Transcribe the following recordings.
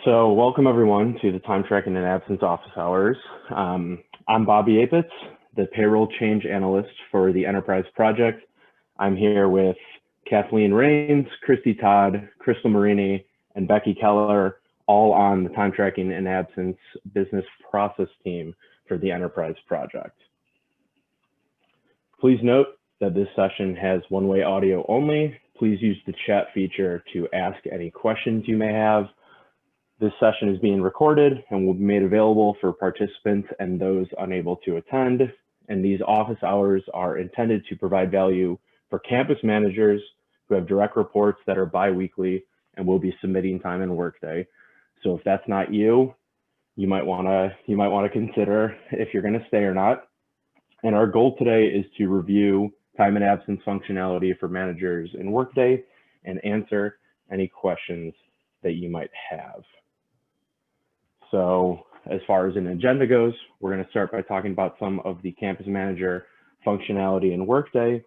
So welcome everyone to the time tracking and absence office hours. I'm Bobby Apitz, the payroll change analyst for the enterprise project. I'm here with Kathleen Rains, Christy Todd, Crystal Marini, and Becky Keller, all on the time tracking and absence business process team for the enterprise project. Please note that this session has one-way audio only. Please use the chat feature to ask any questions you may have. This session is being recorded and will be made available for participants and those unable to attend. And these office hours are intended to provide value for campus managers who have direct reports that are bi-weekly and will be submitting time in Workday. So if that's not you, you might want to consider if you're going to stay or not. And our goal today is to review time and absence functionality for managers in Workday and answer any questions that you might have. So as far as an agenda goes, we're going to start by talking about some of the campus manager functionality in Workday,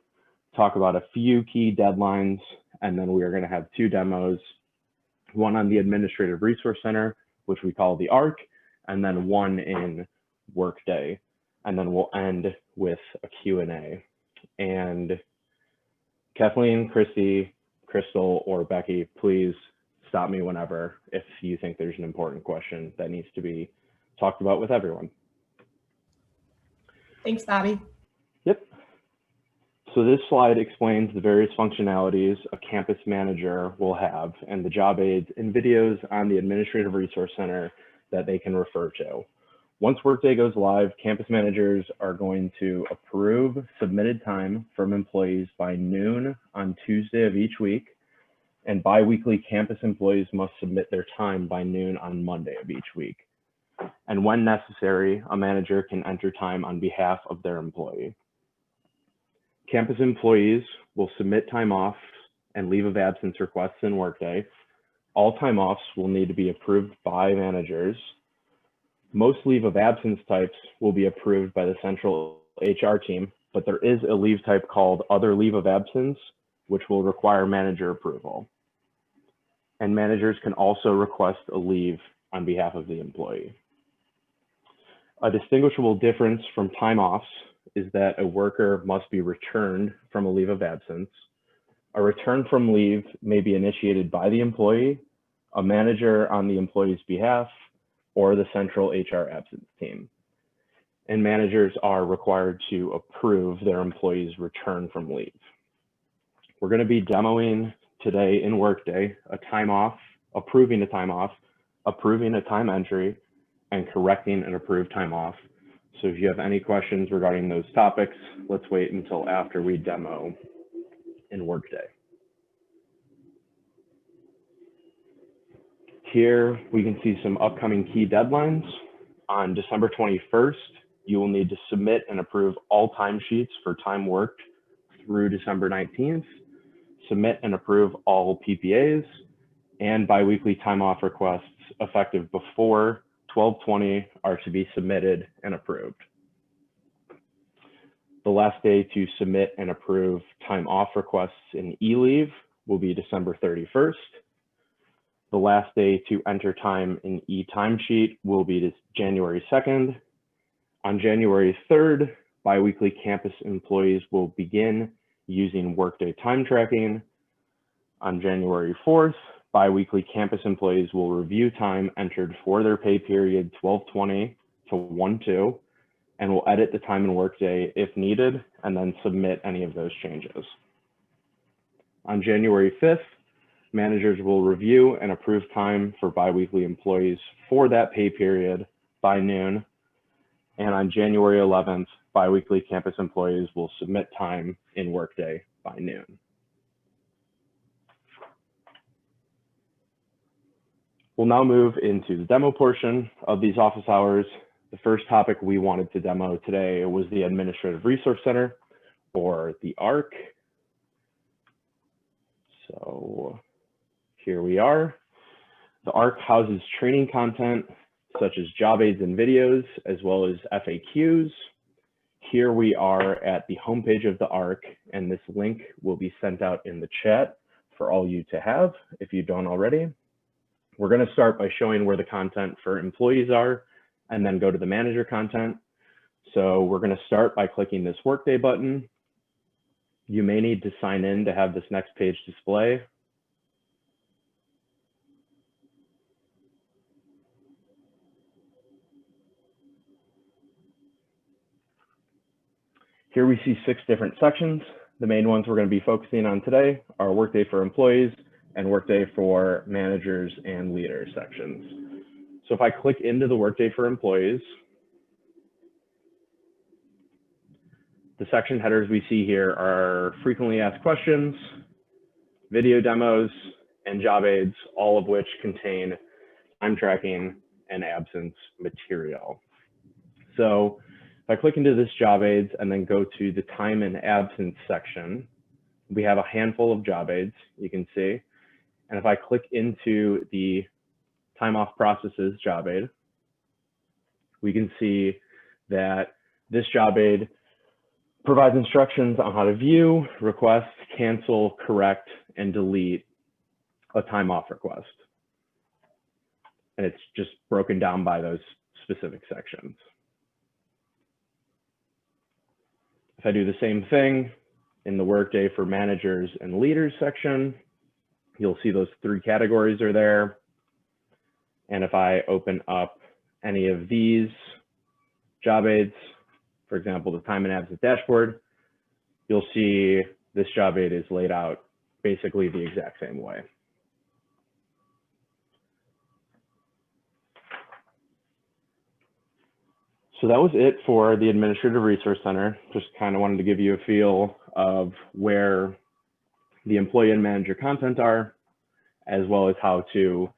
talk about a few key deadlines, and then we are going to have two demos, one on the Administrative Resource Center, which we call the ARC, and then one in Workday. And then we'll end with a Q&A. And Kathleen, Christy, Crystal, or Becky, please stop me whenever if you think there's an important question that needs to be talked about with everyone. Thanks, Bobby. Yep. So this slide explains the various functionalities a campus manager will have and the job aids and videos on the Administrative Resource Center that they can refer to. Once Workday goes live, campus managers are going to approve submitted time from employees by noon on Tuesday of each week. And bi-weekly campus employees must submit their time by noon on Monday of each week. And when necessary, a manager can enter time on behalf of their employee. Campus employees will submit time off and leave of absence requests in Workday. All time offs will need to be approved by managers. Most leave of absence types will be approved by the central HR team, but there is a leave type called other leave of absence, which will require manager approval. And managers can also request a leave on behalf of the employee. A distinguishable difference from time offs is that a worker must be returned from a leave of absence. A return from leave may be initiated by the employee, a manager on the employee's behalf, or the central HR absence team. And managers are required to approve their employee's return from leave. We're going to be demoing today in Workday a time off, approving a time off, approving a time entry, and correcting an approved time off. So if you have any questions regarding those topics, let's wait until after we demo in Workday. Here we can see some upcoming key deadlines. On December 21st, you will need to submit and approve all timesheets for time worked through December 19th. Submit and approve all PPAs, and biweekly time off requests effective before 12/20 are to be submitted and approved. The last day to submit and approve time off requests in eLeave will be December 31st. The last day to enter time in eTimesheet will be January 2nd. On January 3rd, biweekly campus employees will begin using Workday time tracking. On January 4th, biweekly campus employees will review time entered for their pay period 12/20 to 1/2 and will edit the time in Workday if needed and then submit any of those changes. On January 5th, managers will review and approve time for biweekly employees for that pay period by noon. And on January 11th, biweekly campus employees will submit time in Workday by noon. We'll now move into the demo portion of these office hours. The first topic we wanted to demo today was the Administrative Resource Center, or the ARC. So here we are. The ARC houses training content such as job aids and videos, as well as FAQs. Here we are at the homepage of the ARC, and this link will be sent out in the chat for all you to have if you don't already. We're going to start by showing where the content for employees are and then go to the manager content. So we're going to start by clicking this Workday button. You may need to sign in to have this next page display. Here we see 6 different sections. The main ones we're going to be focusing on today are Workday for employees and Workday for managers and leaders sections. So if I click into the Workday for employees, the section headers we see here are frequently asked questions, video demos, and job aids, all of which contain time tracking and absence material. So if I click into this job aids and then go to the time and absence section, we have a handful of job aids, you can see. And if I click into the time off processes job aid, we can see that this job aid provides instructions on how to view, request, cancel, correct, and delete a time off request. And it's just broken down by those specific sections. If I do the same thing in the Workday for managers and leaders section, you'll see those 3 categories are there. And if I open up any of these job aids, for example, the time and absence dashboard, you'll see this job aid is laid out basically the exact same way. So that was it for the Administrative Resource Center. Just kind of wanted to give you a feel of where the employee and manager content are, as well as how to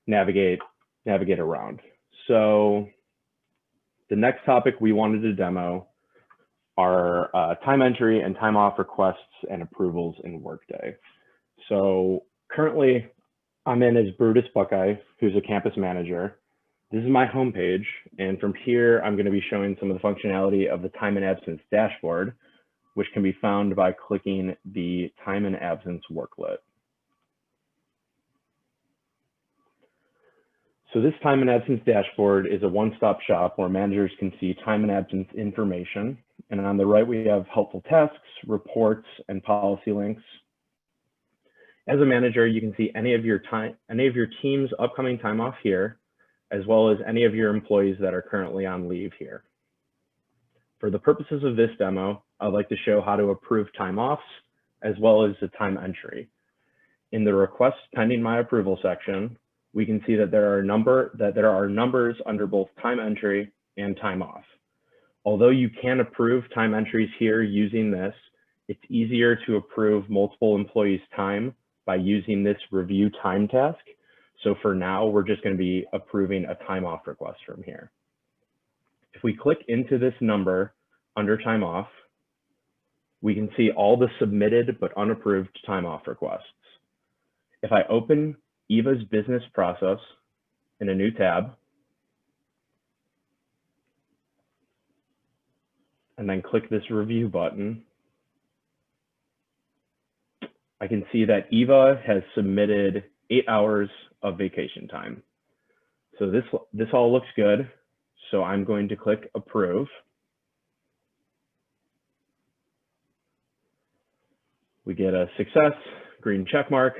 navigate around. So the next topic we wanted to demo are time entry and time off requests and approvals in Workday. So currently I'm in as Brutus Buckeye, who's a campus manager. This is my homepage, and from here, I'm going to be showing some of the functionality of the time and absence dashboard, which can be found by clicking the time and absence worklet. So this time and absence dashboard is a one-stop shop where managers can see time and absence information. And on the right, we have helpful tasks, reports, and policy links. As a manager, you can see any of your team's upcoming time off here, as well as any of your employees that are currently on leave here. For the purposes of this demo, I'd like to show how to approve time offs, as well as the time entry. In the requests pending my approval section, we can see that there are numbers under both time entry and time off. Although you can approve time entries here using this, it's easier to approve multiple employees' time by using this review time task. So for now, we're just going to be approving a time off request from here. If we click into this number under time off, we can see all the submitted but unapproved time off requests. If I open Eva's business process in a new tab, and then click this review button, I can see that Eva has submitted 8 hours of vacation time. So this all looks good. So I'm going to click approve. We get a success, green check mark.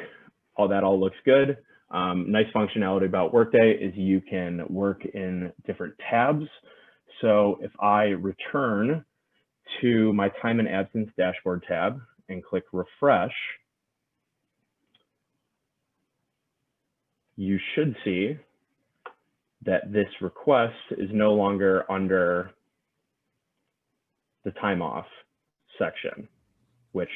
That all looks good. Nice functionality about Workday is you can work in different tabs. So if I return to my time and absence dashboard tab and click refresh, you should see that this request is no longer under the time off section, which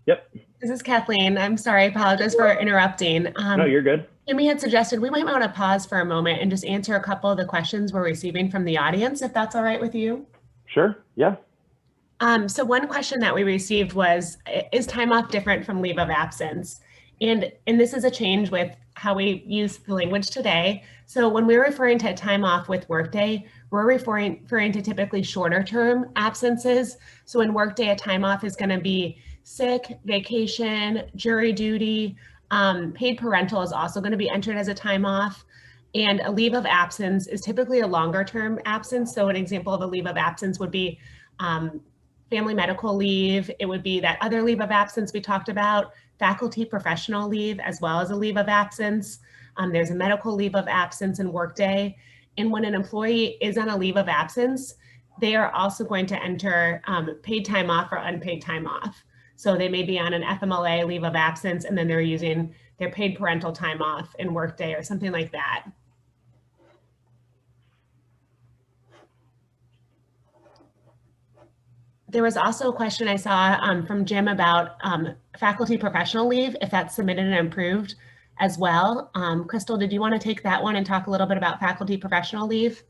Yep. This is Kathleen. I'm sorry, I apologize for interrupting. No, you're good. Jimmy had suggested we might want to pause for a moment and just answer a couple of the questions we're receiving from the audience, if that's all right with you. Sure, yeah. So one question that we received was, is time off different from leave of absence? And this is a change with how we use the language today. So when we're referring to time off with Workday, we're referring to typically shorter term absences. So in Workday, a time off is going to be sick, vacation, jury duty, Paid parental is also going to be entered as a time off. And a leave of absence is typically a longer term absence. So an example of a leave of absence would be family medical leave. It would be that other leave of absence we talked about, faculty professional leave, as well as a leave of absence. There's a medical leave of absence in Workday. And when an employee is on a leave of absence, they are also going to enter paid time off or unpaid time off. So they may be on an FMLA leave of absence, and then they're using their paid parental time off in Workday or something like that. There was also a question I saw from Jim about faculty professional leave, if that's submitted and approved as well. Crystal, did you want to take that one and talk a little bit about faculty professional leave?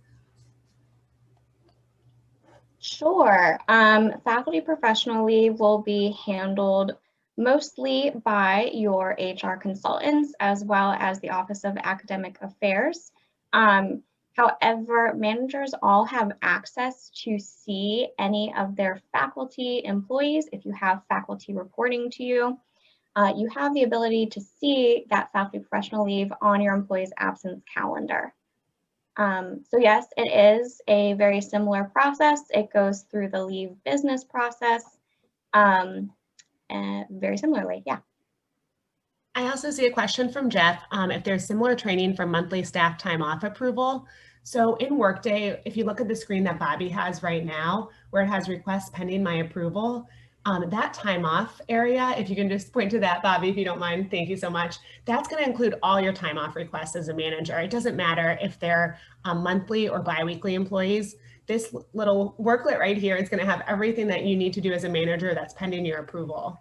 Sure. Faculty professional leave will be handled mostly by your HR consultants as well as the Office of Academic Affairs. However, managers all have access to see any of their faculty employees. If you have faculty reporting to you, you have the ability to see that faculty professional leave on your employee's absence calendar. So yes, it is a very similar process. It goes through the leave business process and very similarly, yeah. I also see a question from Jeff, if there's similar training for monthly staff time off approval. So in Workday, if you look at the screen that Bobby has right now, where it has requests pending my approval, that time off area, if you can just point to that, Bobby, if you don't mind, thank you so much. That's going to include all your time off requests as a manager. It doesn't matter if they're monthly or biweekly employees. This little worklet right here is going to have everything that you need to do as a manager that's pending your approval.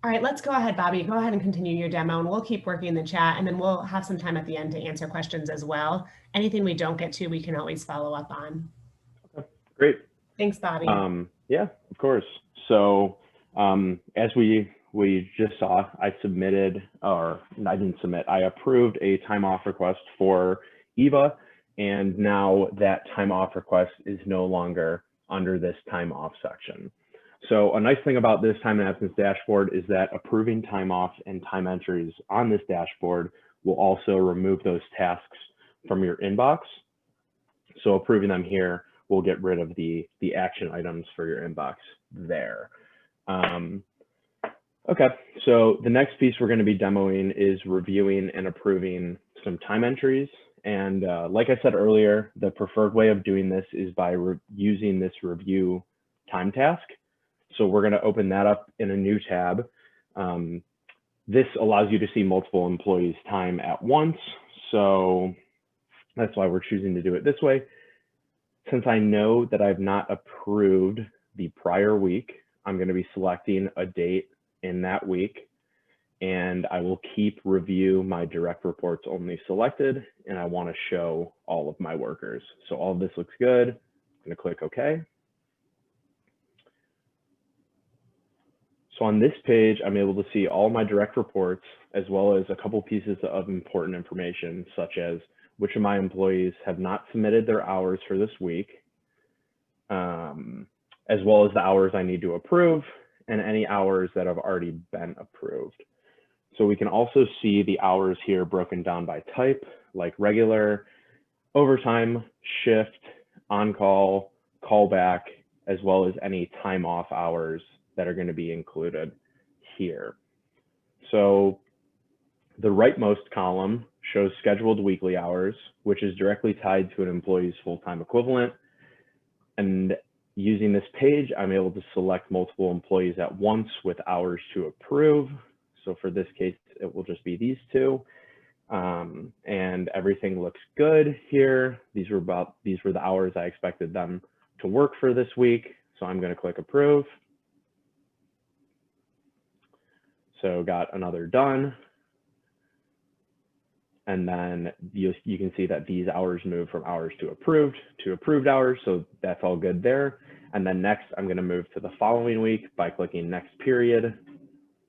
All right, let's go ahead, Bobby. Go ahead and continue your demo, and we'll keep working the chat, and then we'll have some time at the end to answer questions as well. Anything we don't get to, we can always follow up on. Okay, great. Thanks, Bobby. Yeah, of course. So as we just saw, I submitted, or I didn't submit, I approved a time off request for Eva, and now that time off request is no longer under this time off section. So a nice thing about this time and absence dashboard is that approving time off and time entries on this dashboard will also remove those tasks from your inbox. So approving them here will get rid of the action items for your inbox there. Okay, so the next piece we're going to be demoing is reviewing and approving some time entries. And like I said earlier, the preferred way of doing this is by using this review time task. So we're going to open that up in a new tab. This allows you to see multiple employees' time at once. So that's why we're choosing to do it this way. Since I know that I've not approved the prior week, I'm going to be selecting a date in that week, and I will keep review my direct reports only selected, and I want to show all of my workers. So all of this looks good. I'm going to click OK. So on this page, I'm able to see all my direct reports, as well as a couple pieces of important information, such as which of my employees have not submitted their hours for this week, as well as the hours I need to approve, and any hours that have already been approved. So we can also see the hours here broken down by type, like regular, overtime, shift, on-call, callback, as well as any time off hours that are going to be included here. So the rightmost column shows scheduled weekly hours, which is directly tied to an employee's full-time equivalent. And using this page, I'm able to select multiple employees at once with hours to approve. So for this case, it will just be these two. And everything looks good here. These were the hours I expected them to work for this week. So I'm going to click approve. So got another done. And then you can see that these hours move from hours to approved hours. So that's all good there. And then next, I'm going to move to the following week by clicking next period.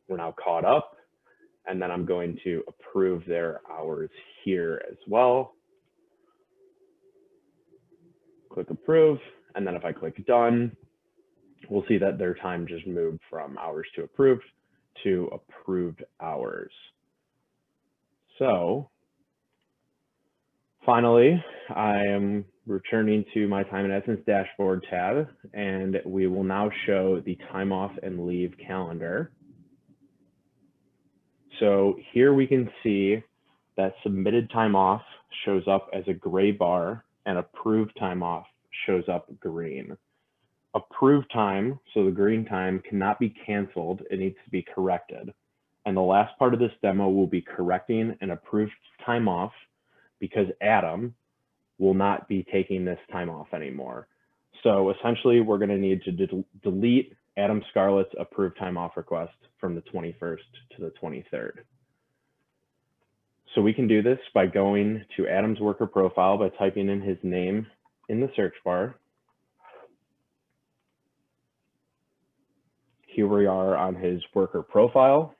We're now caught up. And then I'm going to approve their hours here as well. click approve. And then if I click done, we'll see that their time just moved from hours to approved hours. So finally, I am returning to my time and absence dashboard tab, and we will now show the time off and leave calendar. So here we can see that submitted time off shows up as a gray bar and approved time off shows up green. Approved time, so the green time, cannot be canceled. It needs to be corrected. And the last part of this demo will be correcting an approved time off because Adam will not be taking this time off anymore. So essentially, we're going to need to delete Adam Scarlett's approved time off request from the 21st to the 23rd. So we can do this by going to Adam's worker profile by typing in his name in the search bar. Here we are on his worker profile.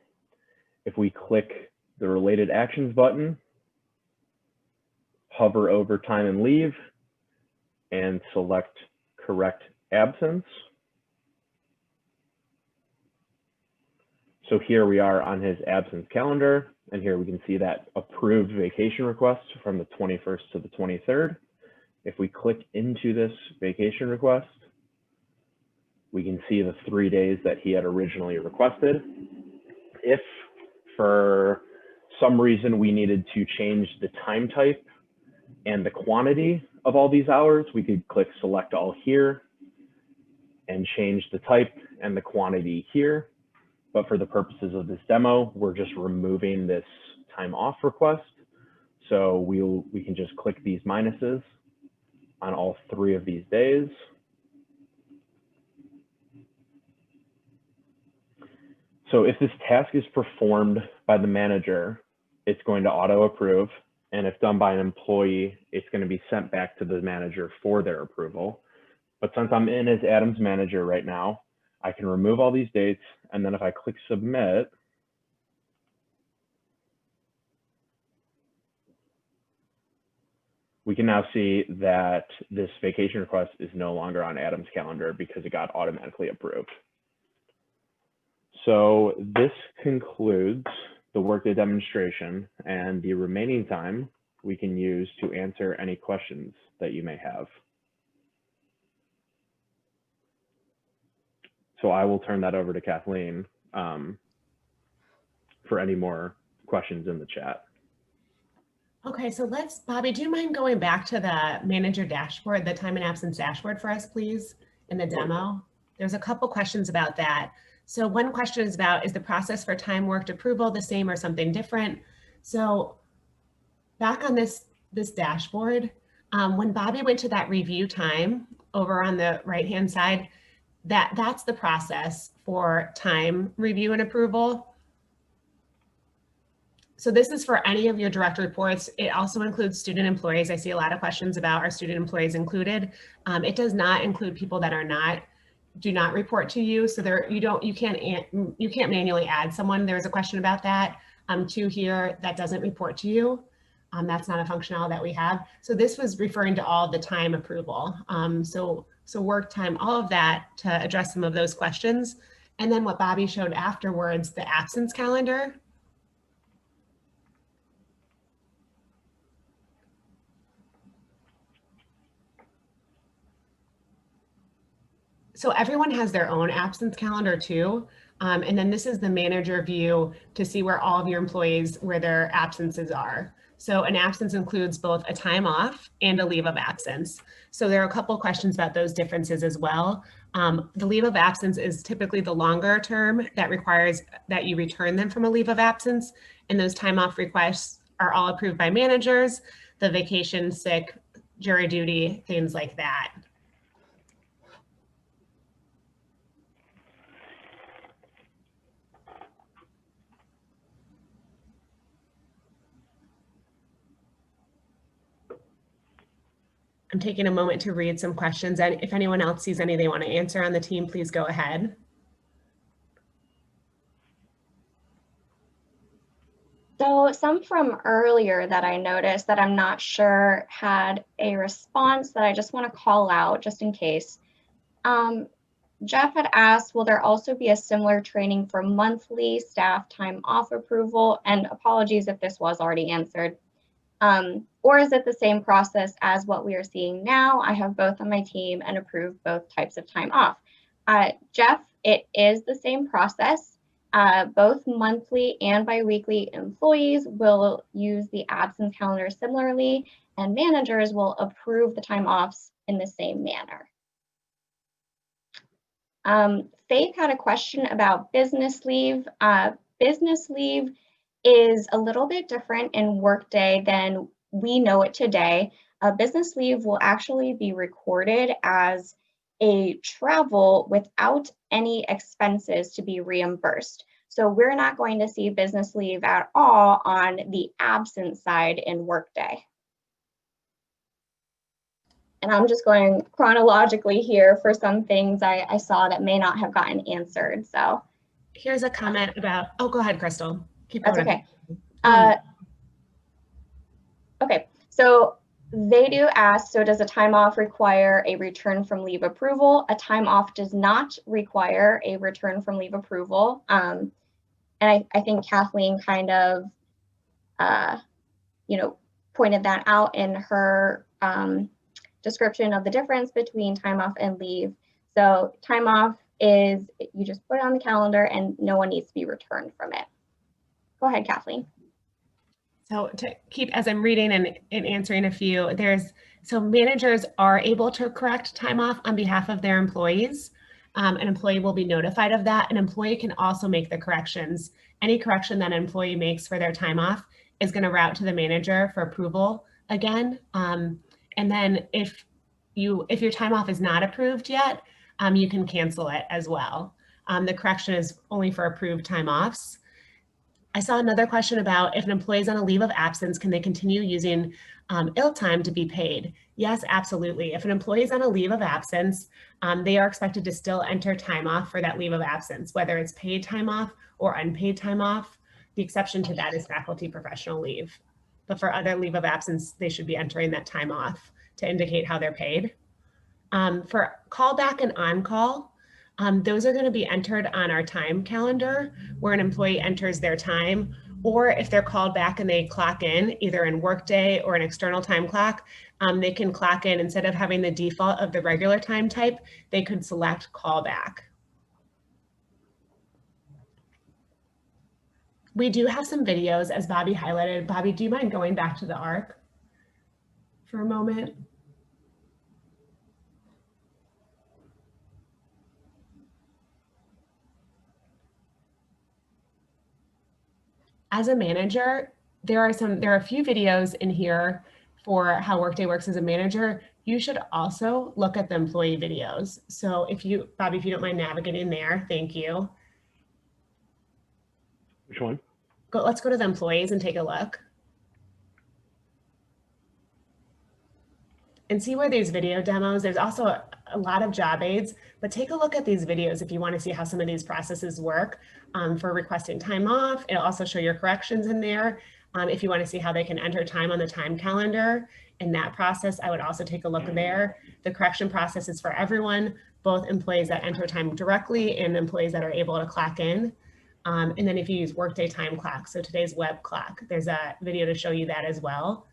If we click the related actions button, hover over time and leave, and select correct absence. So here we are on his absence calendar, and here we can see that approved vacation request from the 21st to the 23rd. If we click into this vacation request, we can see the 3 days that he had originally requested. If for some reason we needed to change the time type and the quantity of all these hours, we could click select all here and change the type and the quantity here. But for the purposes of this demo, we're just removing this time off request. So we can just click these minuses on all 3 of these days. So if this task is performed by the manager, it's going to auto approve. And if done by an employee, it's going to be sent back to the manager for their approval. But since I'm in as Adam's manager right now, I can remove all these dates. And then if I click submit, we can now see that this vacation request is no longer on Adam's calendar because it got automatically approved. So this concludes the Workday demonstration, and the remaining time we can use to answer any questions that you may have. So I will turn that over to Kathleen for any more questions in the chat. Okay, so Bobby, do you mind going back to the manager dashboard, the time and absence dashboard for us, please, in the demo? There's a couple questions about that. So one question is about, is the process for time worked approval the same or something different? So back on this dashboard, when Bobby went to that review time over on the right-hand side, that's the process for time review and approval. So this is for any of your direct reports. It also includes student employees. I see a lot of questions about our student employees included. It does not include people that do not report to you. So you can't manually add someone. There's a question about that to here that doesn't report to you. That's not a functionality that we have. So this was referring to all the time approval. So work time, all of that to address some of those questions. And then what Bobby showed afterwards, the absence calendar. So everyone has their own absence calendar too. And then this is the manager view to see where all of your employees, where their absences are. So an absence includes both a time off and a leave of absence. So there are a couple questions about those differences as well. The leave of absence is typically the longer term that requires that you return them from a leave of absence. And those time off requests are all approved by managers, the vacation, sick, jury duty, things like that. I'm taking a moment to read some questions, and if anyone else sees any they want to answer on the team, please go ahead. So some from earlier that I noticed that I'm not sure had a response that I just want to call out just in case. Jeff had asked, will there also be a similar training for monthly staff time off approval? And apologies if this was already answered. Or is it the same process as what we are seeing now? I have both on my team and approve both types of time off. Jeff, it is the same process. Both monthly and biweekly employees will use the absence calendar similarly, and managers will approve the time offs in the same manner. Faith had a question about business leave. Business leave is a little bit different in Workday than we know it today. Business leave will actually be recorded as a travel without any expenses to be reimbursed. So we're not going to see business leave at all on the absence side in Workday. And I'm just going chronologically here for some things I saw that may not have gotten answered. So here's a comment about, oh, go ahead, Crystal. Keep going. That's okay. Okay, so they do ask, so does a time off require a return from leave approval? A time off does not require a return from leave approval. And I think Kathleen kind of, pointed that out in her description of the difference between time off and leave. So time off is you just put it on the calendar and no one needs to be returned from it. Go ahead, Kathleen. So to keep, as I'm reading and answering a few, so managers are able to correct time off on behalf of their employees. An employee will be notified of that. An employee can also make the corrections. Any correction that an employee makes for their time off is going to route to the manager for approval again. And then if your time off is not approved yet, you can cancel it as well. The correction is only for approved time offs. I saw another question about if an employee is on a leave of absence, can they continue using ill time to be paid? Yes, absolutely. If an employee is on a leave of absence, they are expected to still enter time off for that leave of absence, whether it's paid time off or unpaid time off. The exception to that is faculty professional leave. But for other leave of absence, they should be entering that time off to indicate how they're paid. For callback and on-call, those are going to be entered on our time calendar where an employee enters their time, or if they're called back and they clock in either in Workday or an external time clock, they can clock in instead of having the default of the regular time type, they could select callback. We do have some videos as Bobby highlighted. Bobby, do you mind going back to the ARC for a moment? As a manager, there are a few videos in here for how Workday works as a manager. You should also look at the employee videos. So Bobby, if you don't mind navigating there, thank you. Which one? Let's go to the employees and take a look. And see where these video demos, there's also a lot of job aids, but take a look at these videos if you want to see how some of these processes work for requesting time off. It'll also show your corrections in there. If you want to see how they can enter time on the time calendar in that process, I would also take a look there. The correction process is for everyone, both employees that enter time directly and employees that are able to clock in. And then if you use Workday time clock, so today's web clock, there's a video to show you that as well.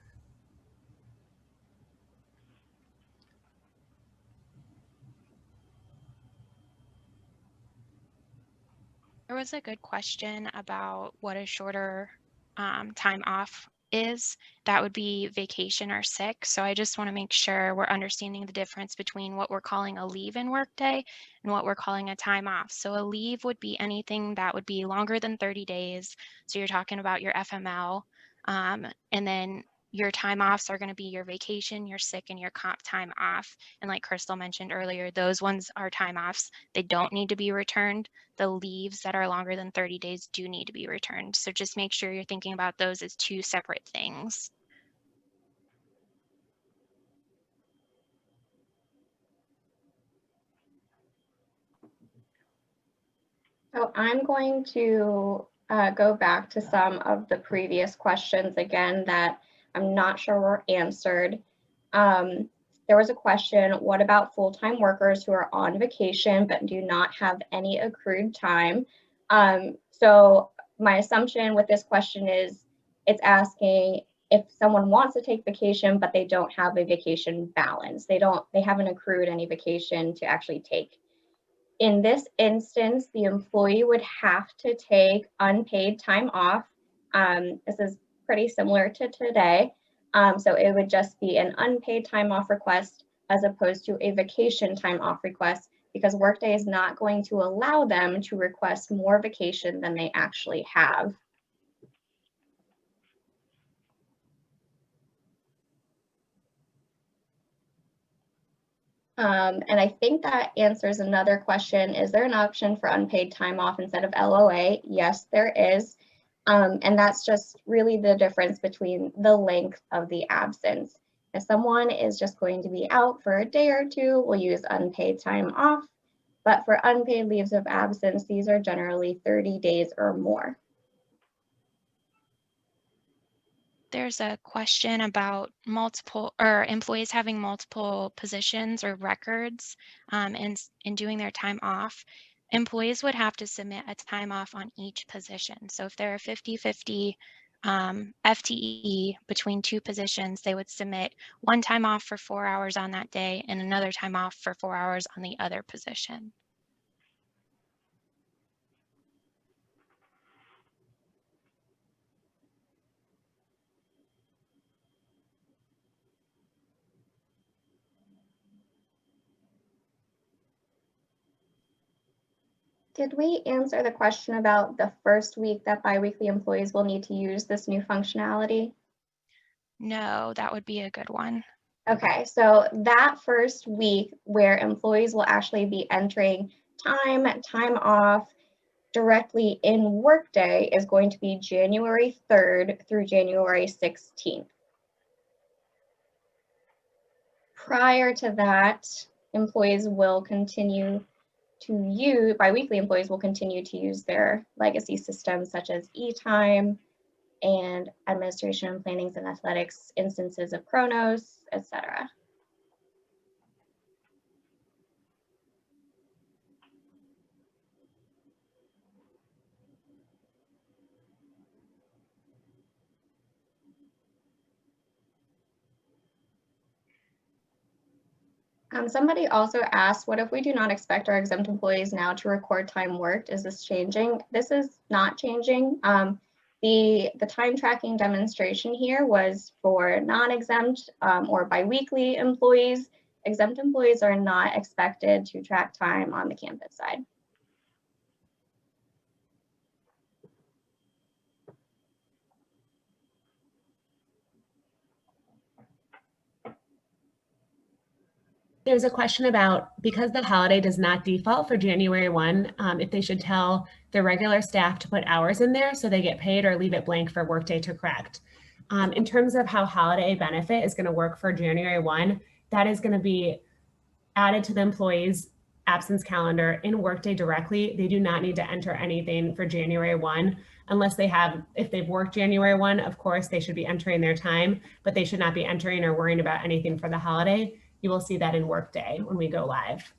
There was a good question about what a shorter time off is. That would be vacation or sick. So I just want to make sure we're understanding the difference between what we're calling a leave in Workday and what we're calling a time off. So a leave would be anything that would be longer than 30 days. So you're talking about your FML, and then your time offs are going to be your vacation, your sick, and your comp time off. And like Crystal mentioned earlier, those ones are time offs. They don't need to be returned. The leaves that are longer than 30 days do need to be returned. So just make sure you're thinking about those as two separate things. So I'm going to go back to some of the previous questions again that I'm not sure were answered. There was a question, what about full-time workers who are on vacation but do not have any accrued time? So my assumption with this question is it's asking if someone wants to take vacation, but they don't have a vacation balance. They haven't accrued any vacation to actually take. In this instance, the employee would have to take unpaid time off. This is pretty similar to today. So it would just be an unpaid time off request as opposed to a vacation time off request, because Workday is not going to allow them to request more vacation than they actually have. And I think that answers another question. Is there an option for unpaid time off instead of LOA? Yes, there is. And that's just really the difference between the length of the absence. If someone is just going to be out for a day or two, we'll use unpaid time off. But for unpaid leaves of absence, these are generally 30 days or more. There's a question about employees having multiple positions or records in doing their time off. Employees would have to submit a time off on each position. So if there are 50-50 FTE between two positions, they would submit one time off for 4 hours on that day and another time off for 4 hours on the other position. Did we answer the question about the first week that biweekly employees will need to use this new functionality? No, that would be a good one. Okay, so that first week where employees will actually be entering time off directly in Workday is going to be January 3rd through January 16th. Prior to that, employees will continue to use, biweekly employees will continue to use their legacy systems such as eTime and administration and plannings and athletics instances of Kronos, etc. Somebody also asked, what if we do not expect our exempt employees now to record time worked? Is this changing? This is not changing. The time tracking demonstration here was for non-exempt or biweekly employees. Exempt employees are not expected to track time on the campus side. There's a question about, because the holiday does not default for January 1, if they should tell their regular staff to put hours in there so they get paid, or leave it blank for Workday to correct. In terms of how holiday benefit is going to work for January 1, that is going to be added to the employee's absence calendar in Workday directly. They do not need to enter anything for January 1 unless they have, if they've worked January 1, of course, they should be entering their time, but they should not be entering or worrying about anything for the holiday. You will see that in Workday when we go live.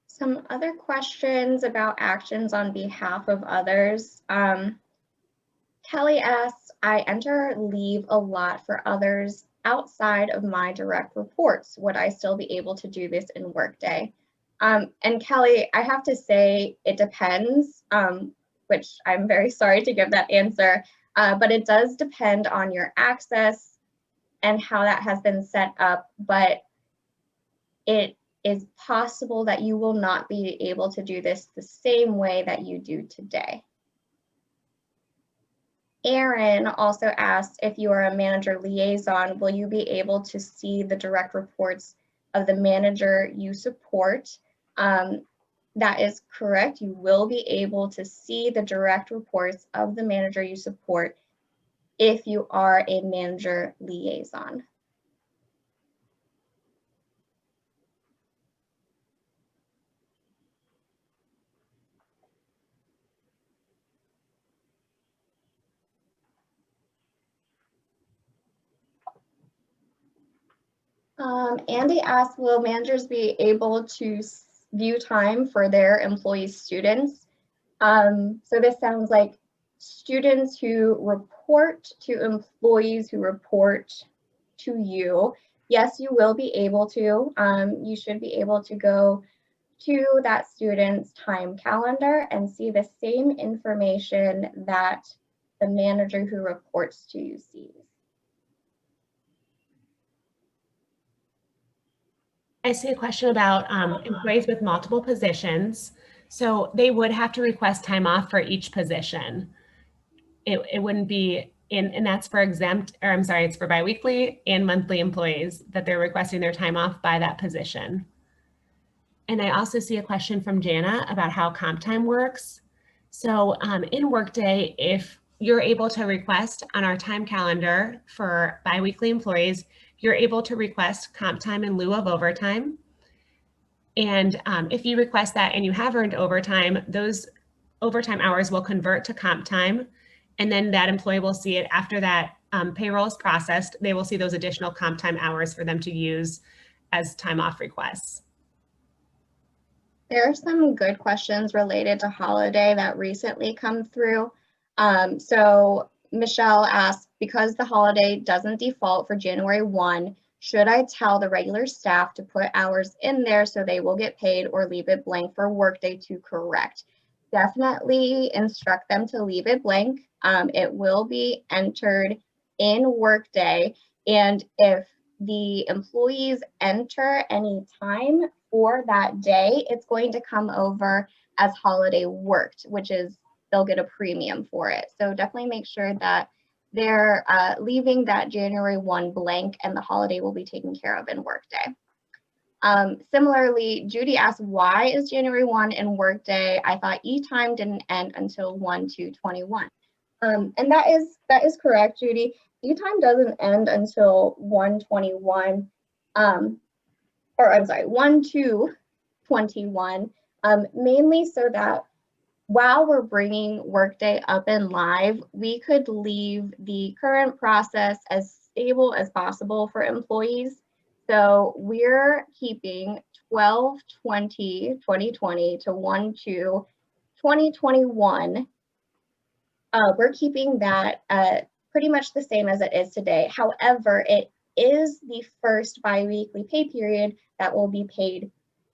Some other questions about actions on behalf of others. Kelly asks, I enter leave a lot for others outside of my direct reports. Would I still be able to do this in Workday? And Kelly, I have to say it depends, which I'm very sorry to give that answer, but it does depend on your access and how that has been set up, but it is possible that you will not be able to do this the same way that you do today. Aaron also asked, if you are a manager liaison, will you be able to see the direct reports of the manager you support? That is correct. You will be able to see the direct reports of the manager you support if you are a manager liaison. Andy asked, will managers be able to view time for their employees' students? So this sounds like students who report to employees who report to you. Yes, you will be able to. You should be able to go to that student's time calendar and see the same information that the manager who reports to you sees. I see a question about employees with multiple positions. So they would have to request time off for each position. It wouldn't be and that's for exempt, or I'm sorry, it's for biweekly and monthly employees that they're requesting their time off by that position. And I also see a question from Jana about how comp time works. So in Workday, if you're able to request on our time calendar for biweekly employees, you're able to request comp time in lieu of overtime. And if you request that and you have earned overtime, those overtime hours will convert to comp time. And then that employee will see it after that payroll is processed. They will see those additional comp time hours for them to use as time off requests. There are some good questions related to holiday that recently come through. So Michelle asked, because the holiday doesn't default for January 1, should I tell the regular staff to put hours in there so they will get paid, or leave it blank for Workday to correct? Definitely instruct them to leave it blank. It will be entered in Workday, and if the employees enter any time for that day, it's going to come over as holiday worked, which is they'll get a premium for it. So definitely make sure that they're leaving that January 1 blank, and the holiday will be taken care of in Workday. Similarly, Judy asked, why is January 1 in Workday? I thought e-time didn't end until 1/2/21. And that is correct, Judy. E-time doesn't end until 1/21, or I'm sorry, 1/2/21, mainly so that while we're bringing Workday up and live, we could leave the current process as stable as possible for employees. So we're keeping 12/20/2020 to 1/2/2021. We're keeping that pretty much the same as it is today. However, it is the first biweekly pay period that will be paid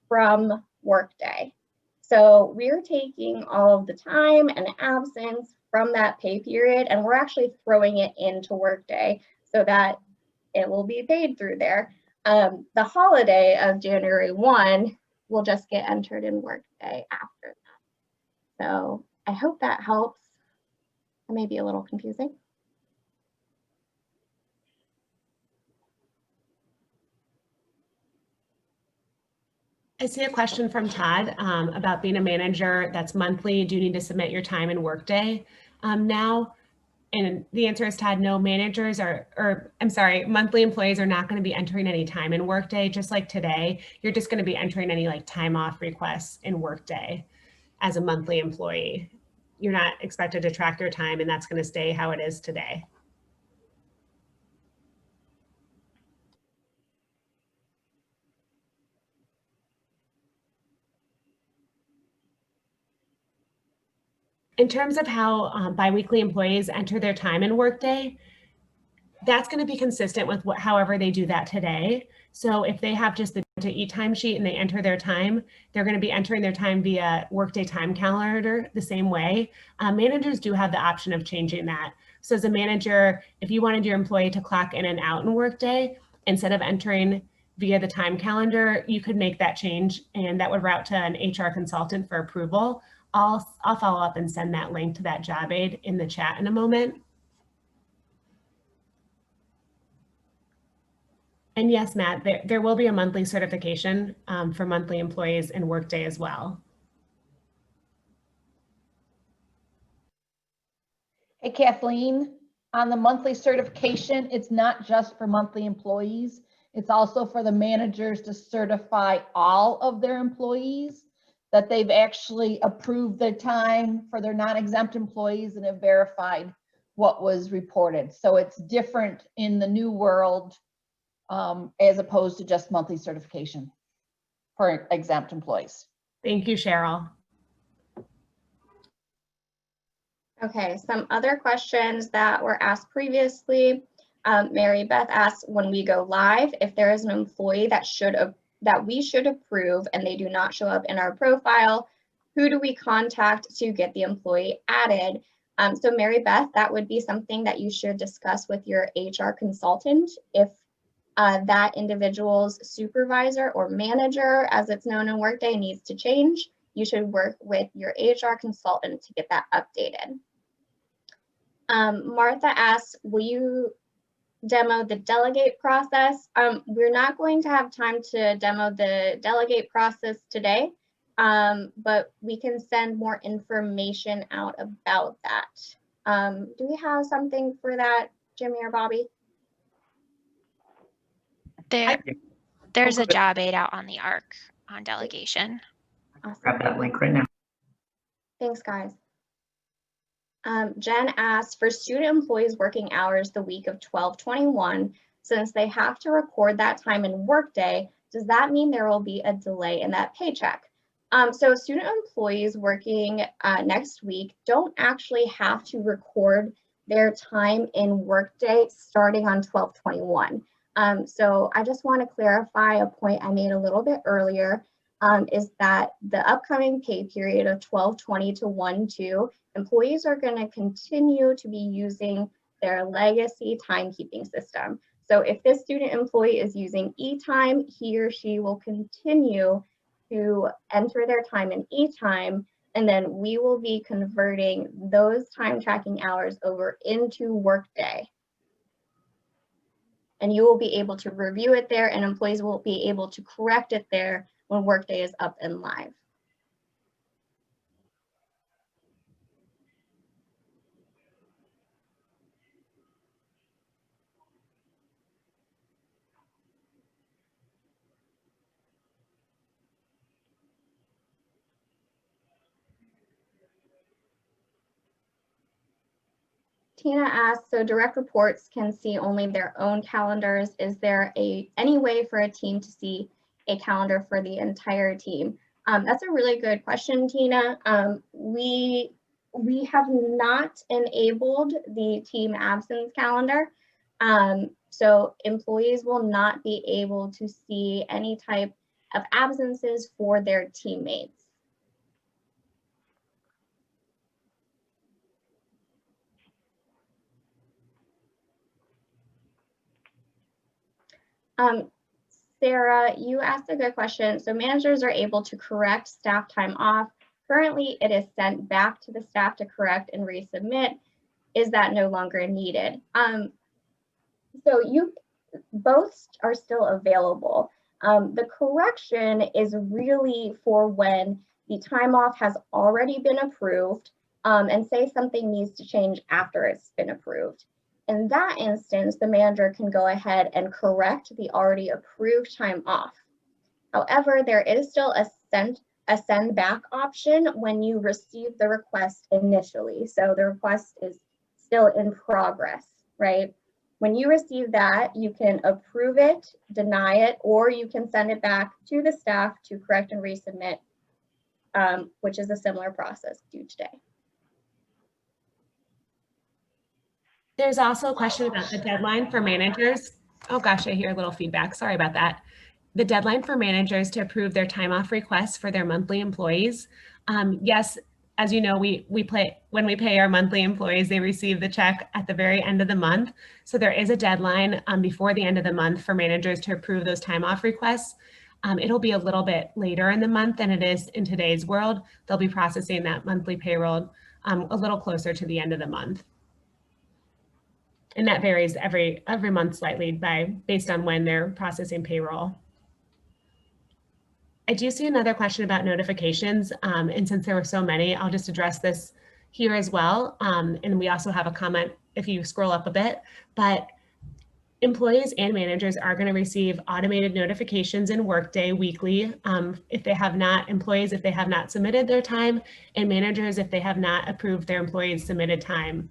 from Workday. So we're taking all of the time and absence from that pay period, and we're actually throwing it into Workday so that it will be paid through there. The holiday of January 1 will just get entered in Workday after that. So I hope that helps. It may be a little confusing. I see a question from Todd about being a manager that's monthly. Do you need to submit your time in Workday now? And the answer is, Todd, no. Managers monthly employees are not going to be entering any time in Workday. Just like today, you're just going to be entering any like time off requests in Workday as a monthly employee. You're not expected to track your time, and that's going to stay how it is today. In terms of how biweekly employees enter their time in Workday, that's going to be consistent with however they do that today. So if they have just the e-time sheet and they enter their time, they're going to be entering their time via Workday time calendar the same way. Managers do have the option of changing that. So as a manager, if you wanted your employee to clock in and out in Workday, instead of entering via the time calendar, you could make that change, and that would route to an HR consultant for approval. I'll follow up and send that link to that job aid in the chat in a moment. And yes, Matt, there will be a monthly certification for monthly employees in Workday as well. Hey, Kathleen, on the monthly certification, it's not just for monthly employees. It's also for the managers to certify all of their employees that they've actually approved their time for their non-exempt employees and have verified what was reported. So it's different in the new world as opposed to just monthly certification for exempt employees. Thank you, Cheryl. Okay, some other questions that were asked previously. Mary Beth asked, when we go live, if there is an employee that we should approve and they do not show up in our profile, who do we contact to get the employee added? So Mary Beth, that would be something that you should discuss with your HR consultant. If that individual's supervisor or manager, as it's known in Workday, needs to change, you should work with your HR consultant to get that updated. Martha asks, will you demo the delegate process? We're not going to have time to demo the delegate process today, but we can send more information out about that. Do we have something for that, Jimmy or Bobby? There's a job aid out on the ARC on delegation. Awesome. Grab that link right now. Thanks, guys. Jen asked, for student employees working hours the week of 12/21, since they have to record that time in Workday, does that mean there will be a delay in that paycheck? So student employees working next week don't actually have to record their time in Workday starting on 12/21. So I just want to clarify a point I made a little bit earlier, is that the upcoming pay period of 12/20 to 1/2, employees are going to continue to be using their legacy timekeeping system. So if this student employee is using eTime, he or she will continue to enter their time in eTime, and then we will be converting those time tracking hours over into Workday. And you will be able to review it there, and employees will be able to correct it there when Workday is up and live. Tina asked, so direct reports can see only their own calendars. Is there any way for a team to see a calendar for the entire team? That's a really good question, Tina. We have not enabled the team absence calendar. So employees will not be able to see any type of absences for their teammates. Sarah, you asked a good question. So managers are able to correct staff time off. Currently, it is sent back to the staff to correct and resubmit. Is that no longer needed? So both are still available. The correction is really for when the time off has already been approved, and say something needs to change after it's been approved. In that instance, the manager can go ahead and correct the already approved time off. However, there is still a send back option when you receive the request initially. So the request is still in progress, right? When you receive that, you can approve it, deny it, or you can send it back to the staff to correct and resubmit, which is a similar process due today. There's also a question about the deadline for managers. Oh gosh, I hear a little feedback. Sorry about that. The deadline for managers to approve their time off requests for their monthly employees. Yes, as you know, when we pay our monthly employees, they receive the check at the very end of the month. So there is a deadline before the end of the month for managers to approve those time off requests. It'll be a little bit later in the month than it is in today's world. They'll be processing that monthly payroll a little closer to the end of the month. And that varies every month slightly based on when they're processing payroll. I do see another question about notifications. And since there were so many, I'll just address this here as well. And we also have a comment if you scroll up a bit, but employees and managers are going to receive automated notifications in Workday weekly if they have not, employees if they have not submitted their time, and managers if they have not approved their employees' submitted time.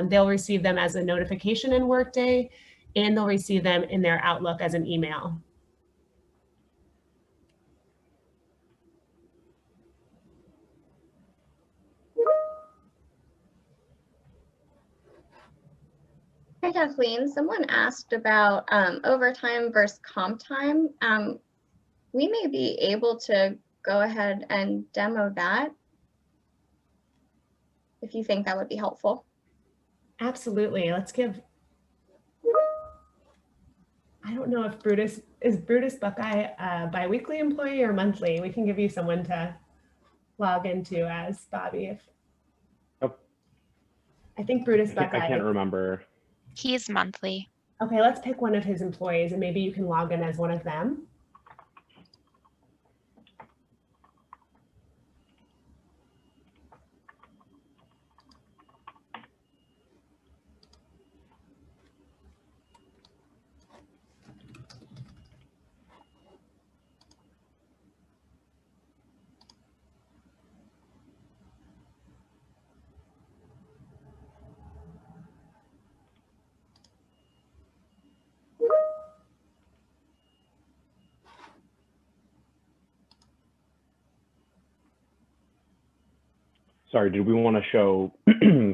They'll receive them as a notification in Workday, and they'll receive them in their Outlook as an email. Hi, Kathleen. Someone asked about overtime versus comp time. We may be able to go ahead and demo that if you think that would be helpful. Absolutely. Let's give, I don't know if Brutus Buckeye a biweekly employee or monthly? We can give you someone to log into as Bobby. If Oh. I think Brutus Buckeye. I can't remember. He's monthly. Okay, let's pick one of his employees and maybe you can log in as one of them. Sorry, did we want to show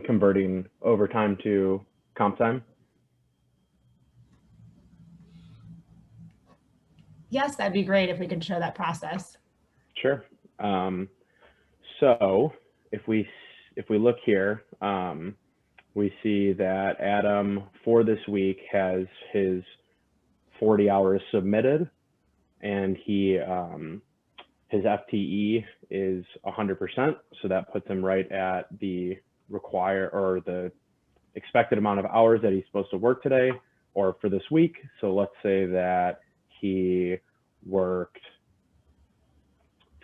converting overtime to comp time? Yes, that'd be great if we could show that process. Sure. So if we look here, we see that Adam for this week has his 40 hours submitted, and he his FTE is 100%. So that puts him right at the the expected amount of hours that he's supposed to work today or for this week. So let's say that he worked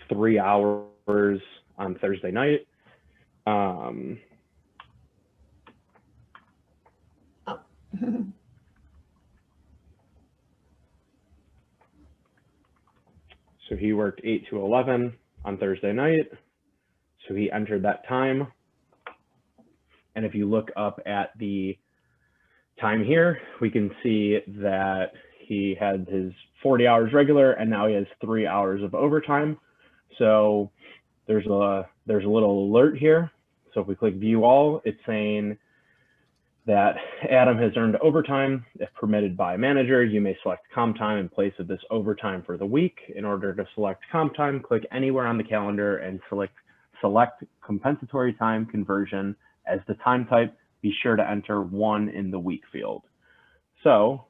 3 hours on Thursday night. So he worked 8 to 11 on Thursday night. So he entered that time. And if you look up at the time here, we can see that he had his 40 hours regular and now he has 3 hours of overtime. So there's a little alert here. So if we click view all, it's saying that Adam has earned overtime. If permitted by manager, you may select comp time in place of this overtime for the week. In order to select comp time, click anywhere on the calendar and select compensatory time conversion as the time type. Be sure to enter 1 in the week field. So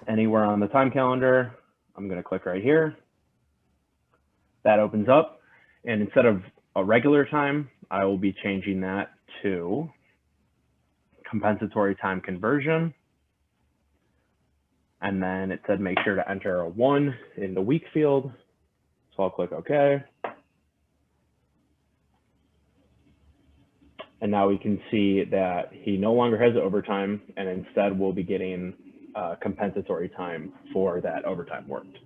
anywhere on the time calendar, I'm going to click right here. That opens up, and instead of a regular time, I will be changing that to compensatory time conversion. And then it said make sure to enter a 1 in the week field. So I'll click OK. And now we can see that he no longer has overtime, and instead we'll be getting compensatory time for that overtime worked.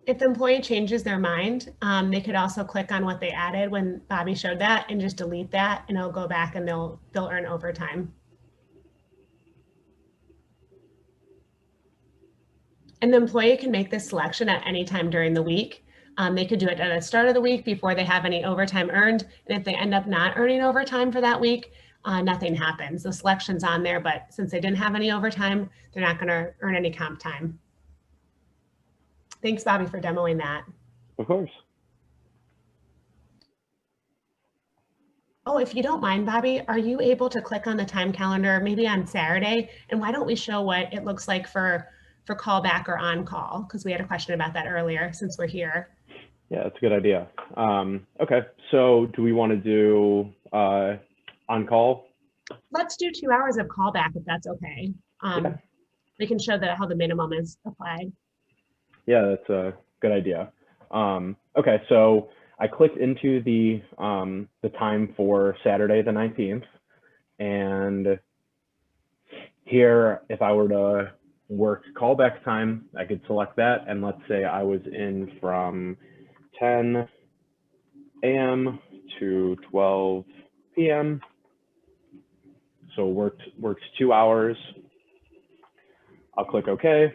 If the employee changes their mind, they could also click on what they added when Bobby showed that and just delete that, and it'll go back and they'll earn overtime. And the employee can make this selection at any time during the week. They could do it at the start of the week before they have any overtime earned. And if they end up not earning overtime for that week, nothing happens. The selection's on there, but since they didn't have any overtime, they're not going to earn any comp time. Thanks, Bobby, for demoing that. Of course. Oh, if you don't mind, Bobby, are you able to click on the time calendar maybe on Saturday? And why don't we show what it looks like for callback or on call? Because we had a question about that earlier since we're here. Yeah, that's a good idea. Okay, so do we want to do on call? Let's do 2 hours of callback if that's okay. Yeah. We can show how the minimum is applied. Yeah, that's a good idea. Okay, so I clicked into the time for Saturday the 19th, and here, if I were to work callback time, I could select that, and let's say I was in from 10 a.m. to 12 p.m. So worked 2 hours. I'll click OK.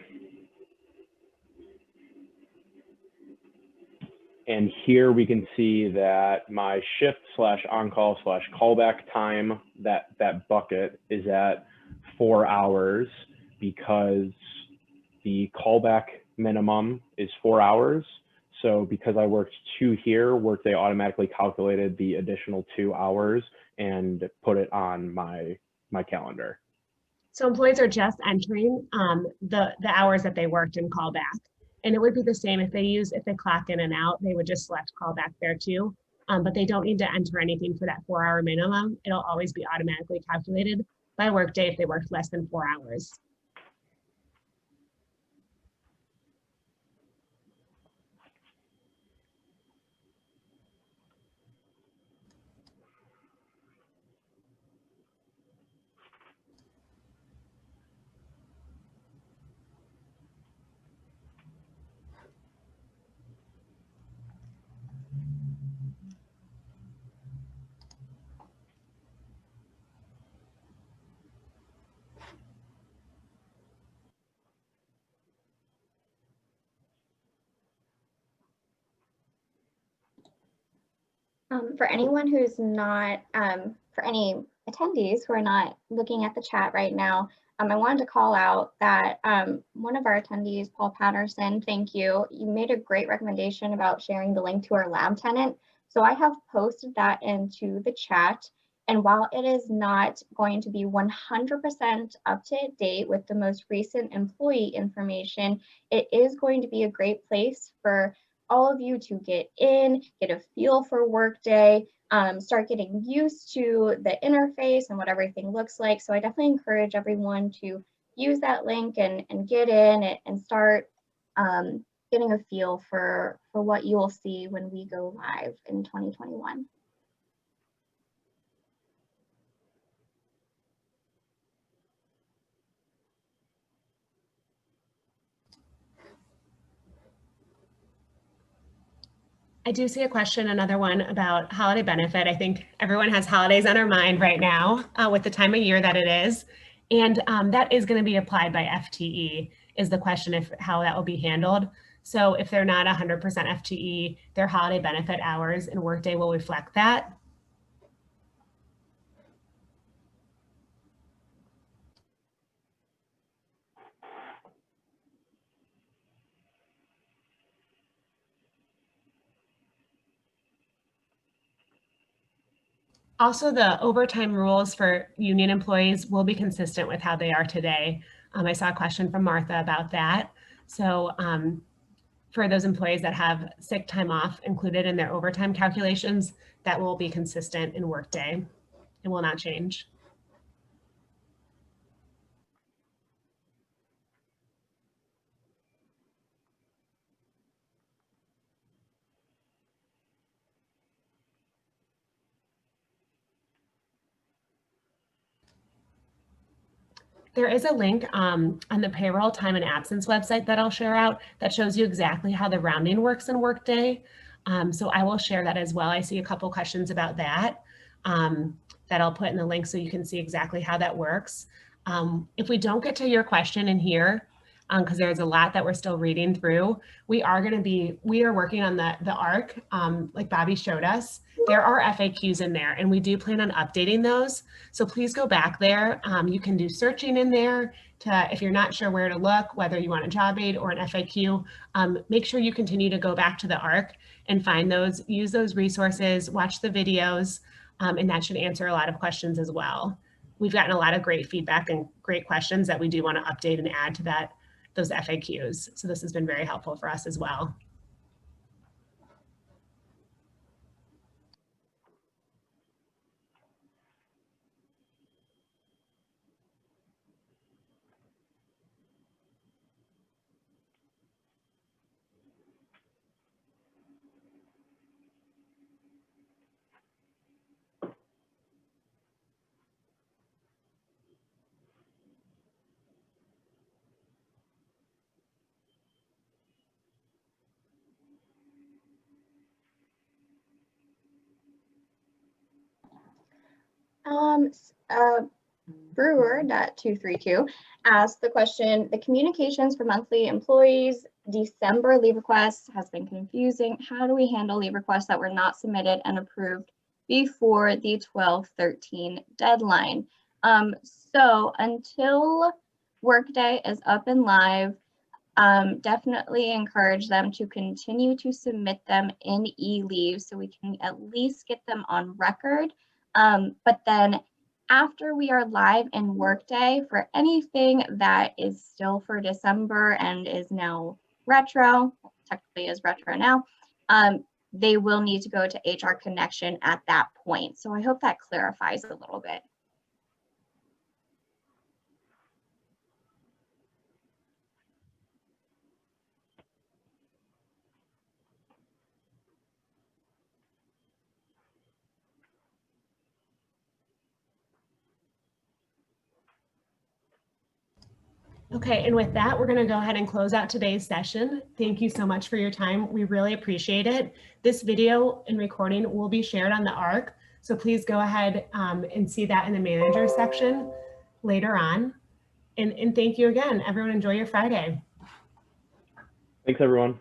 And here we can see that my shift / on-call / callback time, that bucket is at 4 hours because the callback minimum is 4 hours. So because I worked 2 here, Workday automatically calculated the additional 2 hours and put it on my calendar. So employees are just entering the hours that they worked in callback. And it would be the same if they clock in and out, they would just select callback there too. But they don't need to enter anything for that 4 hour minimum. It'll always be automatically calculated by Workday if they worked less than 4 hours. For anyone who's not, for any attendees who are not looking at the chat right now, I wanted to call out that one of our attendees, Paul Patterson, thank you. You made a great recommendation about sharing the link to our lab tenant. So I have posted that into the chat. And while it is not going to be 100% up to date with the most recent employee information, it is going to be a great place for all of you to get in, get a feel for Workday, start getting used to the interface and what everything looks like. So I definitely encourage everyone to use that link and get in and start getting a feel for what you will see when we go live in 2021. I do see a question, another one about holiday benefit. I think everyone has holidays on our mind right now with the time of year that it is. And that is going to be applied by FTE is the question of how that will be handled. So if they're not 100% FTE, their holiday benefit hours in Workday will reflect that. Also, the overtime rules for union employees will be consistent with how they are today. I saw a question from Martha about that. So for those employees that have sick time off included in their overtime calculations, that will be consistent in Workday. It will not change. There is a link on the payroll time and absence website that I'll share out that shows you exactly how the rounding works in Workday. So I will share that as well. I see a couple questions about that that I'll put in the link so you can see exactly how that works. If we don't get to your question in here, because there's a lot that we're still reading through, we are working on the ARC, like Bobby showed us. There are FAQs in there and we do plan on updating those. So please go back there. You can do searching in there if you're not sure where to look, whether you want a job aid or an FAQ, make sure you continue to go back to the ARC and find those, use those resources, watch the videos, and that should answer a lot of questions as well. We've gotten a lot of great feedback and great questions that we do want to update and add to those FAQs. So this has been very helpful for us as well. Brewer.232 asked the question, the communications for monthly employees December leave requests has been confusing. How do we handle leave requests that were not submitted and approved before the 12/13 deadline? So until Workday is up and live, definitely encourage them to continue to submit them in e-leave so we can at least get them on record. But then after we are live in Workday, for anything that is still for December and is now retro, technically is retro now, they will need to go to HR Connection at that point. So I hope that clarifies a little bit. Okay, and with that, we're going to go ahead and close out today's session. Thank you so much for your time. We really appreciate it. This video and recording will be shared on the ARC, so please go ahead and see that in the manager section later on. And thank you again. Everyone enjoy your Friday. Thanks, everyone.